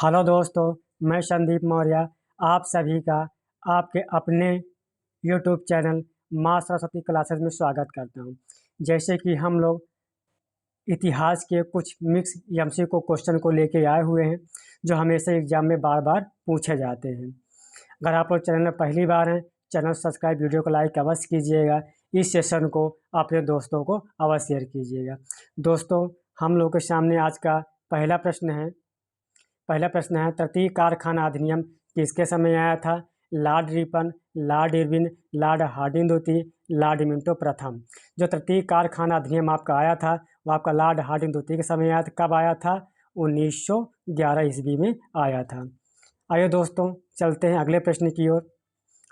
Hello दोस्तों, मैं संदीप मौर्य आप सभी का आपके अपने यूट्यूब चैनल माँ सरस्वती क्लासेस में स्वागत करता हूँ। जैसे कि हम लोग इतिहास के कुछ मिक्स एमसीक्यू क्वेश्चन को लेके आए हुए हैं जो हमेशा एग्जाम में बार बार पूछे जाते हैं। अगर आप लोग चैनल में पहली बार हैं, चैनल सब्सक्राइब, वीडियो को लाइक अवश्य कीजिएगा। इस सेशन को अपने दोस्तों को अवश्य शेयर कीजिएगा। दोस्तों, हम लोग के सामने आज का पहला प्रश्न है तृतीय कारखाना अधिनियम किसके समय आया था? Lord Ripon, lord Irwin, lord Hardinge द्वितीय, लॉर्ड मिंटो प्रथम। जो तृतीय कारखाना अधिनियम आपका आया था वो आपका लॉर्ड हार्डिंग द्वितीय के समय आया था। कब आया था? 1911 ईस्वी में आया था। आइए दोस्तों, चलते हैं अगले प्रश्न की ओर।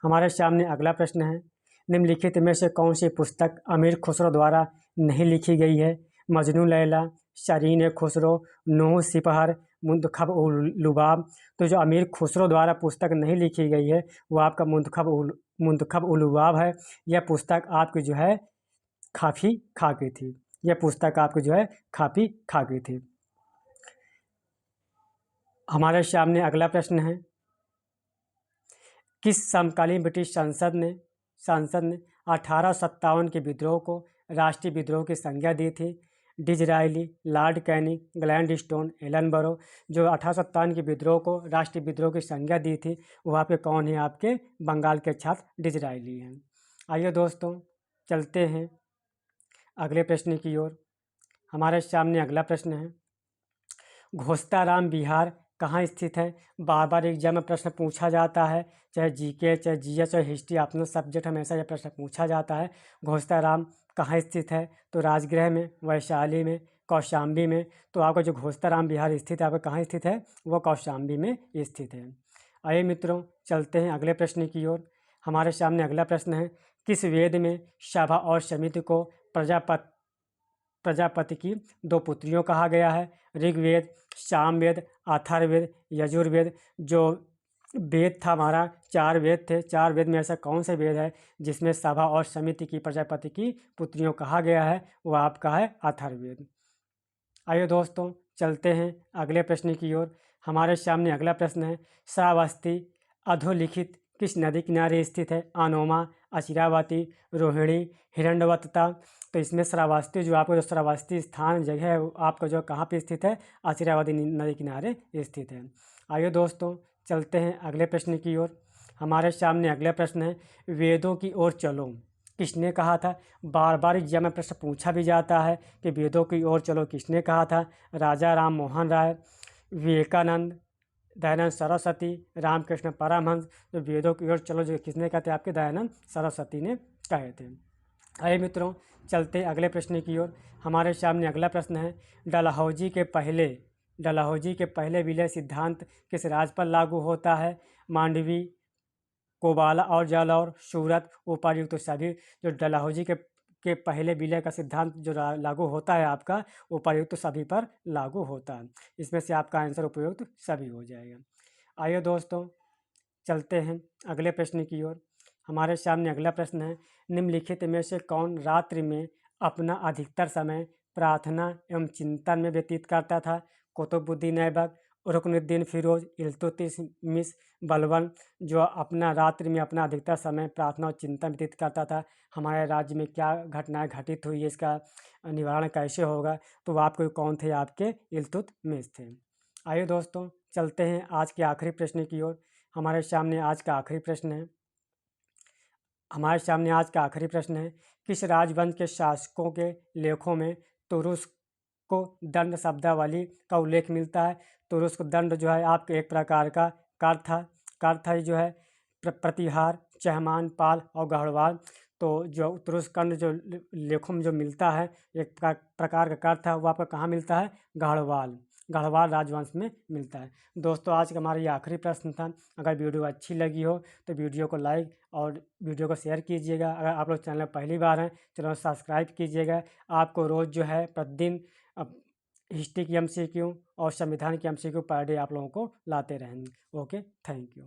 हमारे सामने अगला प्रश्न है, निम्नलिखित में से कौन सी पुस्तक अमीर खुसरो द्वारा नहीं लिखी गई है? मजनू लैला, शरीन खुसरो, नूह सिपहर, मुंतखब उल लुबाब। तो जो अमीर खुसरो द्वारा पुस्तक नहीं लिखी गई है वो आपका मुंतखब उल लुबाब है। यह पुस्तक आपकी जो है खाफी खाकी थी। यह पुस्तक आपकी जो है खाफी खाकी थी। हमारे सामने अगला प्रश्न है, किस समकालीन ब्रिटिश सांसद ने 1857 के विद्रोह को राष्ट्रीय विद्रोह की संज्ञा दी थी? Disraeli, Lord Canning, Gladstone, Ellenborough. जो 1857 के विद्रोह को राष्ट्रीय विद्रोह की संज्ञा दी थी वो आपके कौन है? आपके बंगाल के छात्र डिजरायली हैं। आइए दोस्तों, चलते हैं अगले प्रश्न की ओर। हमारे सामने अगला प्रश्न है, घोस्ताराम बिहार कहाँ स्थित है? बार बार एग्जाम में प्रश्न पूछा जाता है, चाहे जीके, चाहे जीएस, चाहे हिस्ट्री, ऑप्शनल सब्जेक्ट, हमेशा यह प्रश्न पूछा जाता है। घोस्ताराम कहाँ स्थित है? तो राजगृह में, वैशाली में, कौशाम्बी में। तो आपका जो घोस्ताराम बिहार स्थित है आपका कहाँ स्थित है? वो कौशाम्बी में स्थित है। आइए मित्रों, चलते हैं अगले प्रश्न की ओर। हमारे सामने अगला प्रश्न है, किस वेद में सभा और समिति को प्रजापति की दो पुत्रियों कहा गया है? ऋग्वेद, सामवेद, अथर्ववेद, यजुर्वेद। जो वेद था हमारा, 4 वेद थे। 4 वेद में ऐसा कौन सा वेद है जिसमें सभा और समिति की प्रजापति की पुत्रियों कहा गया है? वो आपका है अथर्ववेद। आइए दोस्तों, चलते हैं अगले प्रश्न की ओर। हमारे सामने अगला प्रश्न है, श्रावस्ती अधोलिखित किस नदी किनारे स्थित है? अनोमा, अचिरावती, रोहिणी, हिरण्यवतता। तो इसमें श्रावस्ती जो आपका जो श्रावस्ती स्थान जगह है वो आपका जो कहाँ पे स्थित है? अचिरावती नदी किनारे स्थित है। आइए दोस्तों, चलते हैं अगले प्रश्न की ओर। हमारे सामने अगला प्रश्न है, वेदों की ओर चलो किसने कहा था? बार बार एग्जाम में प्रश्न पूछा भी जाता है कि वेदों की ओर चलो किसने कहा था? राजा राम मोहन राय, विवेकानंद, दयानंद सरस्वती, रामकृष्ण परमहंस। जो वेदों की ओर चलो जो किसने कहा था? आपके दयानंद सरस्वती ने कहे थे। आइए मित्रों, चलते हैं अगले प्रश्न की ओर। हमारे सामने अगला प्रश्न है, डलहौजी के पहले विलय सिद्धांत किस राज्य पर लागू होता है? मांडवी, कोबाला और जालौर, सूरत, उपर्युक्त। तो सभी जो डलहौजी के पहले विलय का सिद्धांत जो लागू होता है आपका उपर्युक्त सभी पर लागू होता है। इसमें से आपका आंसर उपयुक्त सभी हो जाएगा। आइए दोस्तों, चलते हैं अगले प्रश्न की ओर। हमारे सामने अगला प्रश्न है, निम्नलिखित में से कौन रात्रि में अपना अधिकतर समय प्रार्थना एवं चिंतन में व्यतीत करता था? कुतुबुद्दीन ऐबक, रुकनुद्दीन फिरोज, इल्तुतमिश, बलबन। जो अपना रात्रि में अपना अधिकतर समय प्रार्थना और चिंतन व्यतीत करता था। हमारे राज्य में क्या घटनाएं घटित हुई है, इसका निवारण कैसे होगा? तो आपको कौन थे? आपके इल्तुतमिश थे। आइए दोस्तों, चलते हैं आज के आखिरी प्रश्न की ओर। हमारे सामने आज का आखिरी प्रश्न है, किस राजवंश के शासकों के लेखों में तुरुस्क को दंड शब्दावली का उल्लेख मिलता है? तुरुस्क दंड जो है आपके एक प्रकार का कर था जो है प्रतिहार, चहमान, पाल और गढ़वाल। तो जो तुरुस्क दंड जो लेखों में जो मिलता है एक प्रकार का कर था वो आपका कहाँ मिलता है? गढ़वाल राजवंश में मिलता है। दोस्तों, आज का हमारा ये आखिरी प्रश्न था। अगर वीडियो अच्छी लगी हो तो वीडियो को लाइक और वीडियो को शेयर कीजिएगा। अगर आप लोग चैनल में पहली बार हैं, चैनल सब्सक्राइब कीजिएगा। आपको रोज़ जो है प्रतिदिन हिस्ट्री की एमसीक्यू और संविधान की एमसीक्यू पर डे आप लोगों को लाते रहेंगे। Okay, thank you.